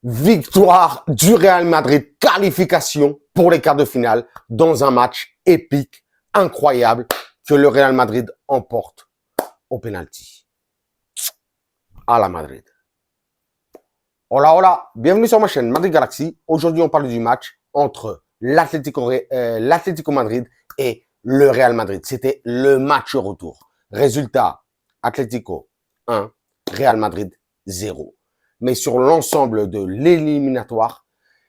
Victoire du Real Madrid, qualification pour les quarts de finale dans un match épique, incroyable, que le Real Madrid emporte au penalty. À la Madrid. Hola, hola, bienvenue sur ma chaîne Madrid Galaxy. Aujourd'hui, on parle du match entre l'Atlético Madrid et le Real Madrid. C'était le match retour. Résultat, Atlético 1, Real Madrid 0. Mais sur l'ensemble de l'éliminatoire,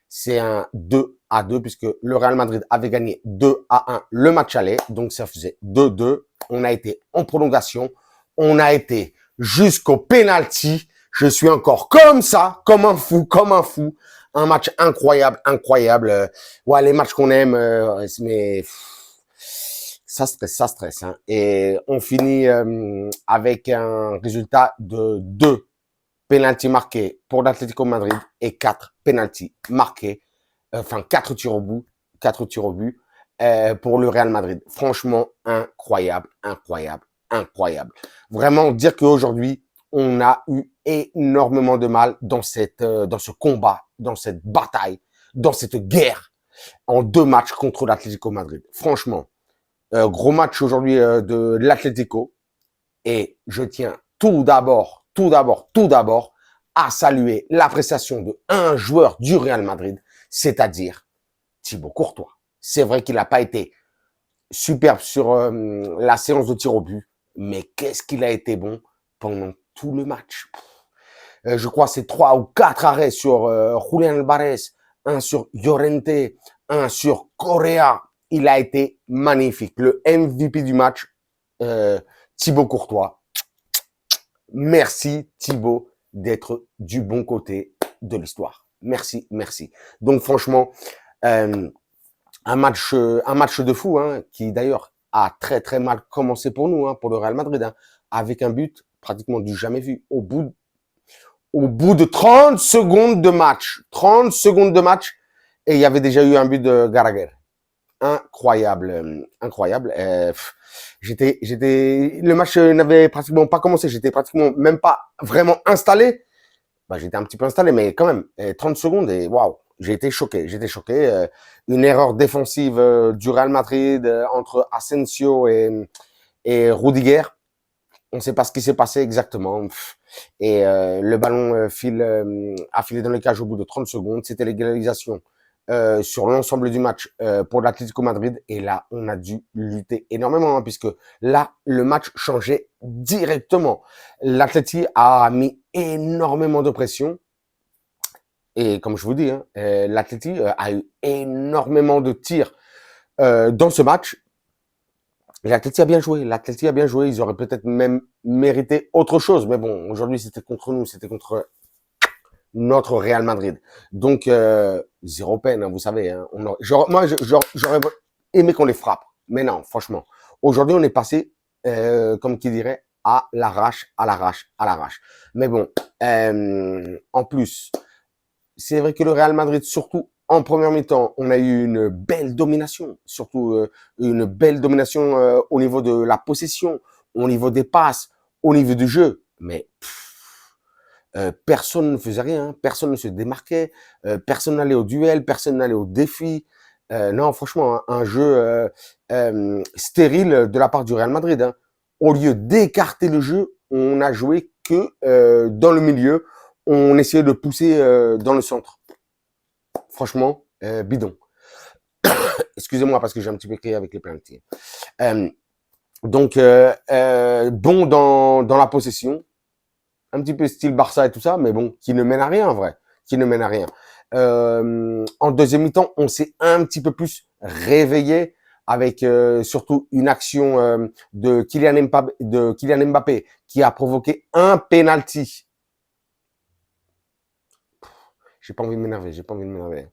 c'est un 2-2 puisque le Real Madrid avait gagné 2-1 le match aller. Donc, ça faisait 2-2. On a été en prolongation. On a été jusqu'au penalty. Je suis encore comme ça, comme un fou, comme un fou. Un match incroyable, incroyable. Ouais, les matchs qu'on aime, mais ça stresse. Hein. Et on finit avec un résultat de 2 penalty marqués pour l'Atlético Madrid et 4 penalty marqués, enfin 4 tirs au but pour le Real Madrid. Franchement, incroyable. Vraiment, dire qu'aujourd'hui, on a eu énormément de mal dans ce combat, dans cette bataille, dans cette guerre en 2 matchs contre l'Atlético Madrid. Franchement, gros match aujourd'hui de l'Atlético et je tiens tout d'abord à saluer la prestation de un joueur du Real Madrid, c'est-à-dire Thibaut Courtois. C'est vrai qu'il n'a pas été superbe sur la séance de tir au but, mais qu'est-ce qu'il a été bon pendant tout le match. Je crois que c'est 3 ou 4 arrêts sur Julián Álvarez, un sur Llorente, un sur Correa. Il a été magnifique. Le MVP du match, Thibaut Courtois. Merci Thibaut d'être du bon côté de l'histoire. Merci. Donc franchement, un match de fou, hein, qui d'ailleurs a très mal commencé pour nous, hein, pour le Real Madrid, hein, avec un but pratiquement du jamais vu au bout de 30 secondes de match. 30 secondes de match et il y avait déjà eu un but de Gallagher. Incroyable. Le match n'avait pratiquement pas commencé. J'étais pratiquement même pas vraiment installé. Bah, j'étais un petit peu installé, mais quand même, 30 secondes et waouh, j'ai été choqué. Une erreur défensive du Real Madrid entre Asensio et Rudiger. On ne sait pas ce qui s'est passé exactement. Et le ballon a filé dans les cages au bout de 30 secondes. C'était l'égalisation sur l'ensemble du match pour l'Atlético Madrid. Et là, on a dû lutter énormément, hein, puisque là, le match changeait directement. L'Atleti a mis énormément de pression. Et comme je vous dis, hein, l'Atleti a eu énormément de tirs dans ce match. L'Atleti a bien joué. Ils auraient peut-être même mérité autre chose. Mais bon, aujourd'hui, c'était contre nous. C'était contre notre Real Madrid. Donc, 0 peine, hein, vous savez. Hein, moi, j'aurais aimé qu'on les frappe. Mais non, franchement. Aujourd'hui, on est passé, comme qui dirait, à l'arrache. Mais bon, en plus, c'est vrai que le Real Madrid, surtout en première mi-temps, on a eu une belle domination. Surtout une belle domination au niveau de la possession, au niveau des passes, au niveau du jeu. Mais personne ne faisait rien, personne ne se démarquait, personne n'allait au duel, personne n'allait au défi. Non, franchement, un jeu stérile de la part du Real Madrid. Hein. Au lieu d'écarter le jeu, on a joué que dans le milieu. On essayait de pousser dans le centre. Franchement, bidon. Excusez-moi parce que j'ai un petit peu crié avec les penalties. Donc, bon dans la possession, un petit peu style Barça et tout ça, mais bon, qui ne mène à rien en vrai, en deuxième mi-temps, on s'est un petit peu plus réveillé avec surtout une action de Kylian Mbappé qui a provoqué un penalty. J'ai pas envie de m'énerver.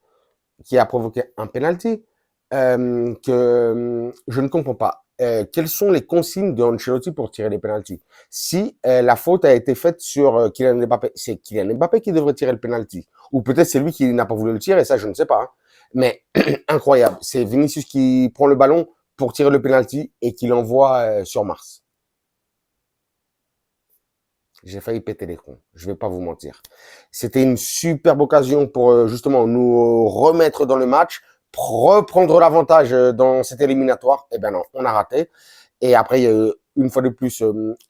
Qui a provoqué un penalty que je ne comprends pas. Quelles sont les consignes de Ancelotti pour tirer les penaltys? Si la faute a été faite sur Kylian Mbappé, c'est Kylian Mbappé qui devrait tirer le penalty. Ou peut-être c'est lui qui n'a pas voulu le tirer, ça je ne sais pas. Hein. Mais incroyable, c'est Vinicius qui prend le ballon pour tirer le penalty et qui l'envoie sur Mars. J'ai failli péter l'écran. Je vais pas vous mentir. C'était une superbe occasion pour justement nous remettre dans le match, reprendre l'avantage dans cet éliminatoire. Eh ben non, on a raté. Et après, il y a eu une fois de plus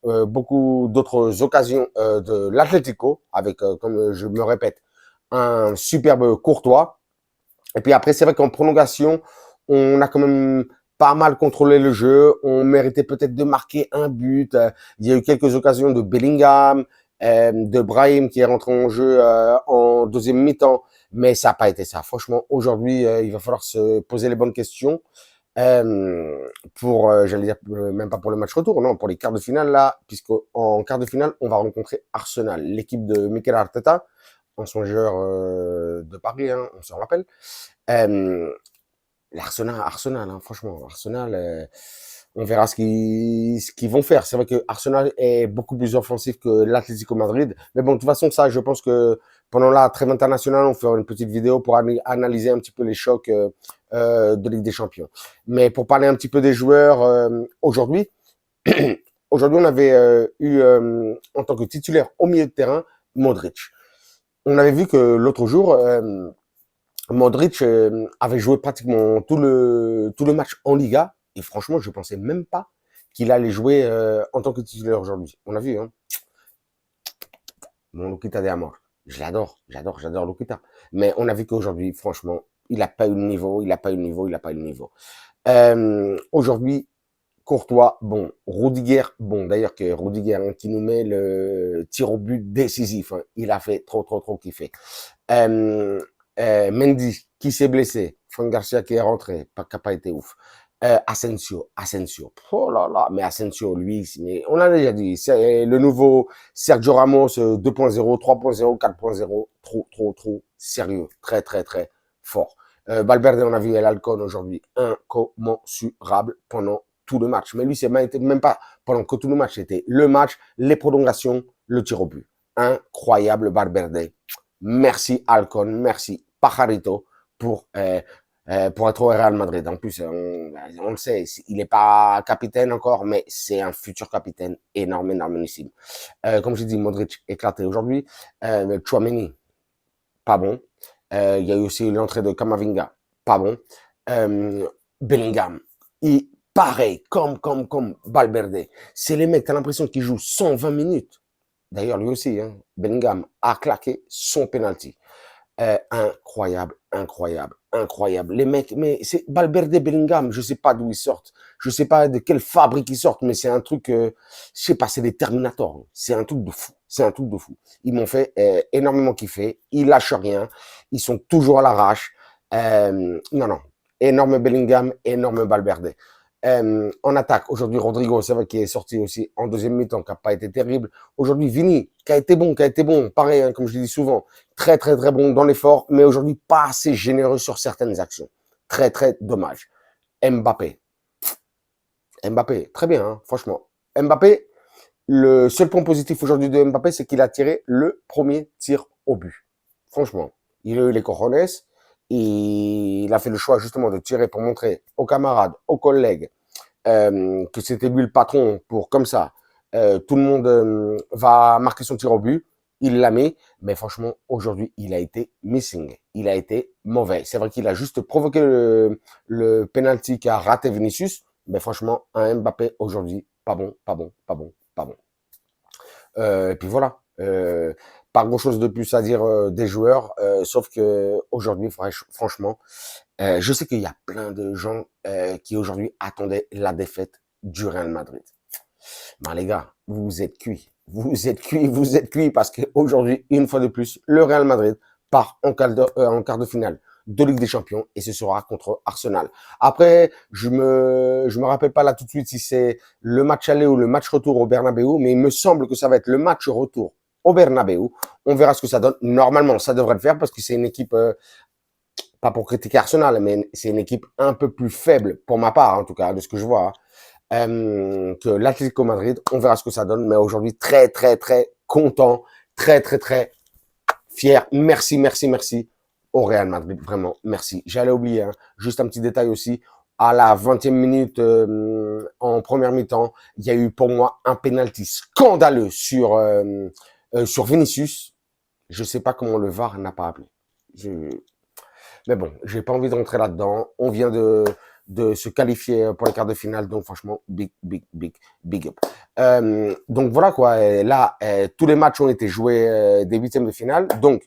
beaucoup d'autres occasions de l'Atlético avec, comme je me répète, un superbe Courtois. Et puis après, c'est vrai qu'en prolongation, on a quand même pas mal contrôlé le jeu. On méritait peut-être de marquer un but. Il y a eu quelques occasions de Bellingham, de Brahim qui est rentré en jeu en deuxième mi-temps. Mais ça n'a pas été ça. Franchement, aujourd'hui, il va falloir se poser les bonnes questions. Pour, j'allais dire, même pas pour le match retour, non, pour les quarts de finale là, puisque en quart de finale, on va rencontrer Arsenal, l'équipe de Mikel Arteta, ancien joueur de Paris, hein, on s'en rappelle. Arsenal, hein, franchement, Arsenal, on verra ce qu'ils vont faire. C'est vrai que Arsenal est beaucoup plus offensif que l'Atlético Madrid, mais bon, de toute façon, ça, je pense que pendant la trêve internationale, on fera une petite vidéo pour analyser un petit peu les chocs de Ligue des Champions. Mais pour parler un petit peu des joueurs aujourd'hui, aujourd'hui, on avait eu en tant que titulaire au milieu de terrain Modric. On avait vu que l'autre jour, Modric avait joué pratiquement tout le match en Liga et franchement, je pensais même pas qu'il allait jouer en tant que titulaire aujourd'hui. On a vu, hein. Mon Lukita de Amor. Je l'adore, j'adore Lukita. Mais on a vu qu'aujourd'hui, franchement, il a pas eu le niveau, il a pas eu le niveau. Aujourd'hui, Courtois, bon. Rudiger, bon. D'ailleurs, que Rudiger, hein, qui nous met le tir au but décisif, hein. Il a fait trop kiffer. Mendy, qui s'est blessé. Franck Garcia qui est rentré, qui n'a pas été ouf. Asensio. Oh là là, mais Asensio, lui, mais on l'a déjà dit, c'est le nouveau Sergio Ramos 2.0, 3.0, 4.0, trop sérieux, très fort. Valverde, on a vu l'Alcon aujourd'hui, incommensurable pendant tout le match. Mais lui, c'est même pas pendant que tout le match, c'était le match, les prolongations, le tir au but. Incroyable Valverde. Merci Alcon, merci Pajarito pour être au Real Madrid. En plus, on le sait, il n'est pas capitaine encore, mais c'est un futur capitaine énormissime. Comme j'ai dit, Modric éclaté aujourd'hui. Tchouaméni, pas bon. Il y a eu aussi l'entrée de Camavinga, pas bon. Bellingham, pareil, comme Valverde. C'est les mecs, t'as l'impression qu'ils jouent 120 minutes. D'ailleurs, lui aussi, hein, Bellingham a claqué son penalty. Incroyable. Les mecs, mais c'est Valverde, Bellingham, je sais pas d'où ils sortent. Je sais pas de quelle fabrique ils sortent, mais c'est un truc, je sais pas, c'est des Terminators. C'est un truc de fou. Ils m'ont fait énormément kiffer. Ils lâchent rien. Ils sont toujours à l'arrache. Non. Énorme Bellingham, énorme Valverde. En attaque, aujourd'hui, Rodrigo, c'est vrai qu'il est sorti aussi en deuxième mi-temps, qui n'a pas été terrible. Aujourd'hui, Vini, qui a été bon. Pareil, hein, comme je dis souvent, très bon dans l'effort, mais aujourd'hui, pas assez généreux sur certaines actions. Très dommage. Mbappé, très bien, hein, franchement. Mbappé, le seul point positif aujourd'hui de Mbappé, c'est qu'il a tiré le premier tir au but. Franchement, il a eu les cojones. Il a fait le choix justement de tirer pour montrer aux camarades, aux collègues que c'était lui le patron pour comme ça. Tout le monde va marquer son tir au but. Il l'a mis, mais franchement, aujourd'hui, il a été missing. Il a été mauvais. C'est vrai qu'il a juste provoqué le penalty qui a raté Vinicius, mais franchement, un Mbappé aujourd'hui, pas bon. Et puis voilà. Pas grand chose de plus à dire des joueurs, sauf que aujourd'hui, franchement, je sais qu'il y a plein de gens qui aujourd'hui attendaient la défaite du Real Madrid. Ben les gars, vous êtes cuits parce qu'aujourd'hui, une fois de plus, le Real Madrid part en quart de finale de Ligue des Champions et ce sera contre Arsenal. Après, je me rappelle pas là tout de suite si c'est le match aller ou le match retour au Bernabéu, mais il me semble que ça va être le match retour au Bernabéu. On verra ce que ça donne. Normalement, ça devrait le faire parce que c'est une équipe, pas pour critiquer Arsenal, mais c'est une équipe un peu plus faible, pour ma part en tout cas, de ce que je vois, que l'Atlético Madrid. On verra ce que ça donne, mais aujourd'hui, très content, très fier. Merci au Real Madrid, vraiment, merci. J'allais oublier, hein, juste un petit détail aussi. à la 20e minute en première mi-temps, il y a eu pour moi un penalty scandaleux sur Vinicius. Je sais pas comment le VAR n'a pas appelé. Mais bon, j'ai pas envie de rentrer là-dedans. On vient de se qualifier pour les quarts de finale, donc franchement, big up. Donc voilà quoi. Et là, tous les matchs ont été joués des huitièmes de finale. Donc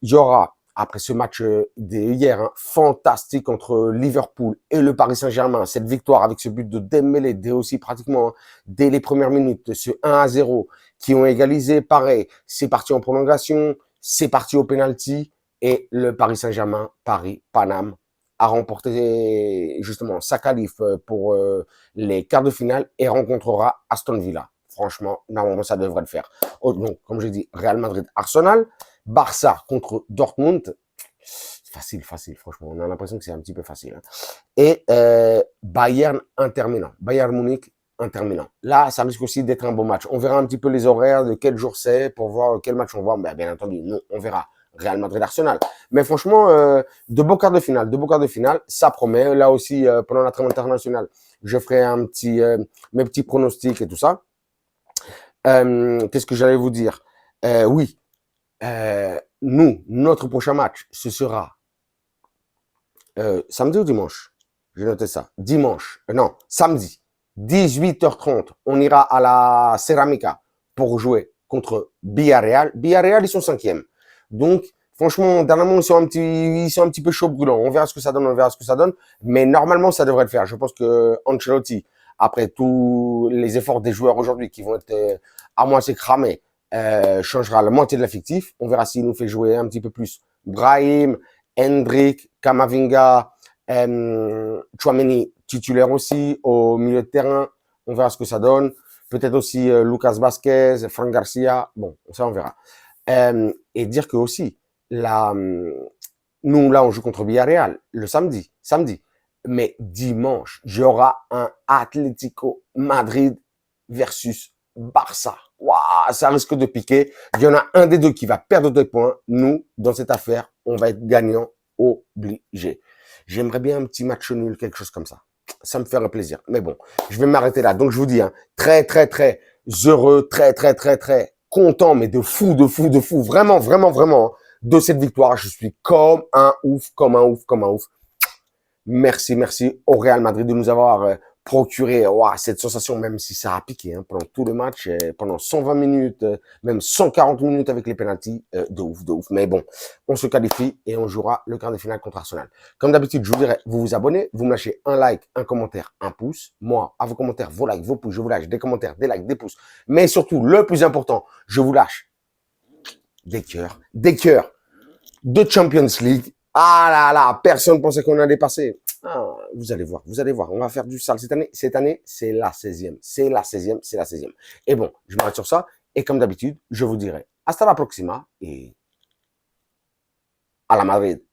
il y aura après ce match d'hier fantastique entre Liverpool et le Paris Saint-Germain, cette victoire avec ce but de Dembélé, dès aussi pratiquement dès les premières minutes, ce 1-0 qui ont égalisé. Pareil, c'est parti en prolongation, c'est parti au penalty. Et le Paris Saint-Germain, Paris, Paname, a remporté justement sa qualif pour les quarts de finale et rencontrera Aston Villa. Franchement, normalement, ça devrait le faire. Donc, comme j'ai dit, Real Madrid, Arsenal, Barça contre Dortmund. Facile, franchement. On a l'impression que c'est un petit peu facile. Hein. Et Bayern, Inter Milan. Bayern Munich, Inter Milan. Là, ça risque aussi d'être un beau match. On verra un petit peu les horaires de quel jour c'est pour voir quel match on voit. Ben, bien entendu, nous, on verra. Real Madrid Arsenal. Mais franchement, de beaux quarts de finale, ça promet. Là aussi, pendant la trêve internationale, je ferai mes petits pronostics et tout ça. Qu'est-ce que j'allais vous dire? Oui, notre prochain match, ce sera samedi ou dimanche? J'ai noté ça. Samedi, 18h30, on ira à la Ceramica pour jouer contre Villarreal. Villarreal, ils sont 5e. Donc, franchement, dernièrement, ils sont un petit peu chaud brûlants. On verra ce que ça donne, Mais normalement, ça devrait le faire. Je pense que Ancelotti, après tous les efforts des joueurs aujourd'hui qui vont être à moitié cramés, changera la moitié de l'effectif. On verra s'il nous fait jouer un petit peu plus Brahim, Hendrik, Kamavinga, Tchouaméni titulaire aussi au milieu de terrain. On verra ce que ça donne. Peut-être aussi Lucas Vazquez, Frank Garcia. Bon, ça on verra. Et dire que aussi, nous là on joue contre Villarreal le samedi. Mais dimanche, il y aura un Atlético Madrid versus Barça. Waouh, ça risque de piquer. Il y en a un des deux qui va perdre des points. Nous, dans cette affaire, on va être gagnant obligé. J'aimerais bien un petit match nul, quelque chose comme ça. Ça me ferait plaisir. Mais bon, je vais m'arrêter là. Donc, je vous dis, très heureux, très content, mais de fou, vraiment, de cette victoire. Je suis comme un ouf. Merci au Real Madrid de nous avoir procuré cette sensation, même si ça a piqué pendant tout le match, pendant 120 minutes, même 140 minutes avec les pénaltys, de ouf. Mais bon, on se qualifie et on jouera le quart de finale contre Arsenal. Comme d'habitude, je vous dirais, vous vous abonnez, vous me lâchez un like, un commentaire, un pouce. Moi, à vos commentaires, vos likes, vos pouces, je vous lâche des commentaires, des likes, des pouces. Mais surtout, le plus important, je vous lâche des cœurs de Champions League. Ah là, personne pensait qu'on allait passer. Ah, vous allez voir, on va faire du sale cette année, c'est la 16e. Et bon, je m'arrête sur ça, et comme d'habitude, je vous dirai hasta la próxima, et à la Madrid.